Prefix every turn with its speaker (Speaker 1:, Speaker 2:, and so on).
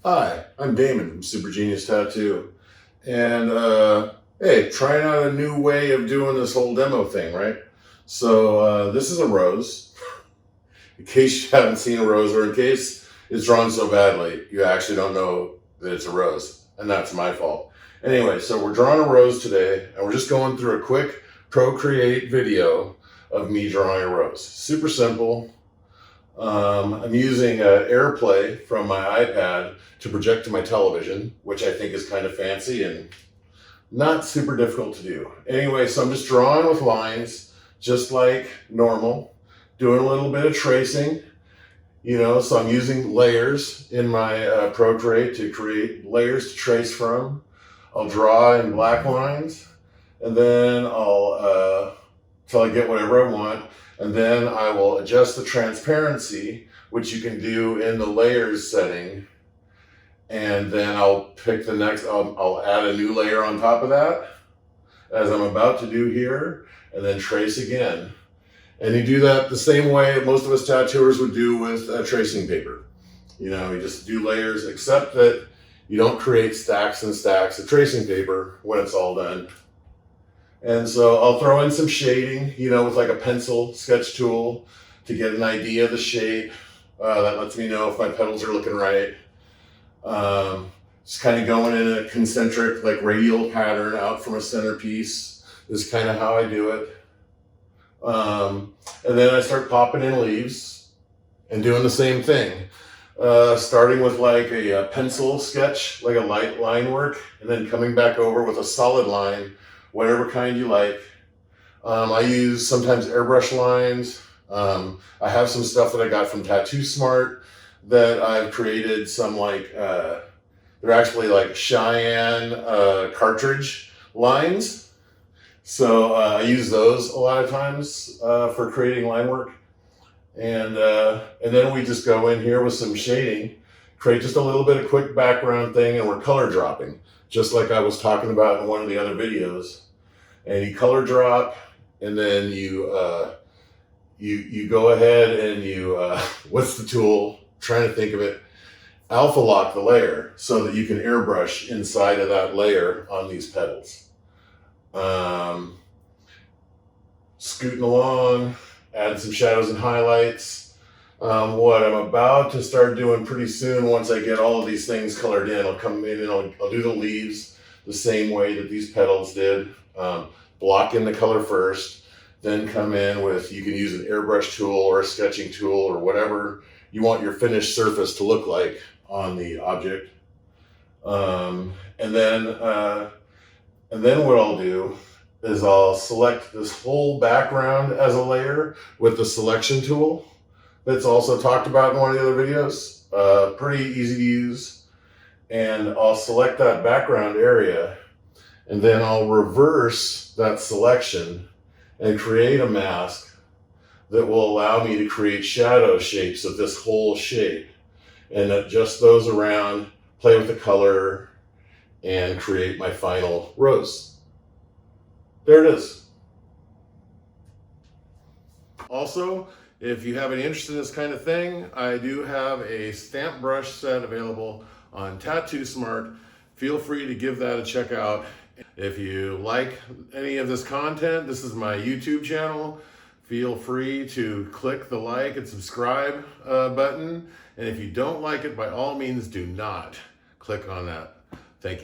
Speaker 1: Hi, I'm Damon from Super Genius Tattoo. And hey, trying out a new way of doing this whole demo thing, right? So this is a rose. In case you haven't seen a rose, or in case it's drawn so badly, you actually don't know that it's a rose. And that's my fault. Anyway, so we're drawing a rose today, and we're just going through a quick Procreate video of me drawing a rose. Super simple. I'm using AirPlay from my iPad to project to my television, which I think is kind of fancy and not super difficult to do. Anyway, so I'm just drawing with lines, just like normal, doing a little bit of tracing, so I'm using layers in my Procreate to create layers to trace from. I'll draw in black lines, and then till I get whatever I want. And then I will adjust the transparency, which you can do in the layers setting. And then I'll pick the next, I'll add a new layer on top of that, as I'm about to do here, and then trace again. And you do that the same way most of us tattooers would do with tracing paper. You just do layers, except that you don't create stacks and stacks of tracing paper when it's all done. And so I'll throw in some shading, with like a pencil sketch tool to get an idea of the shape. That lets me know if my petals are looking right. Just kind of going in a concentric, like radial pattern out from a centerpiece is kind of how I do it. And then I start popping in leaves and doing the same thing. Starting with like a pencil sketch, like a light line work, and then coming back over with a solid line, whatever kind you like. I use sometimes airbrush lines. I have some stuff that I got from Tattoo Smart that I've created some they're actually like Cheyenne cartridge lines. So I use those a lot of times for creating line work. And then we just go in here with some shading, create just a little bit of quick background thing, and we're color dropping, just like I was talking about in one of the other videos. And you color drop, and then you go ahead and what's the tool? I'm trying to think of it. Alpha lock the layer so that you can airbrush inside of that layer on these petals. Scooting along, add some shadows and highlights. What I'm about to start doing pretty soon, once I get all of these things colored in, I'll come in and I'll do the leaves the same way that these petals did. Block in the color first, then come in with, you can use an airbrush tool or a sketching tool or whatever you want your finished surface to look like on the object. And then what I'll do is I'll select this whole background as a layer with the selection tool that's also talked about in one of the other videos. Pretty easy to use. And I'll select that background area, and then I'll reverse that selection and create a mask that will allow me to create shadow shapes of this whole shape, and adjust those around, play with the color, and create my final rose. There it is. Also, if you have any interest in this kind of thing, I do have a stamp brush set available on Tattoo Smart. Feel free to give that a check out. If you like any of this content, this is my YouTube channel. Feel free to click the like and subscribe button. And if you don't like it, by all means, do not click on that. Thank you.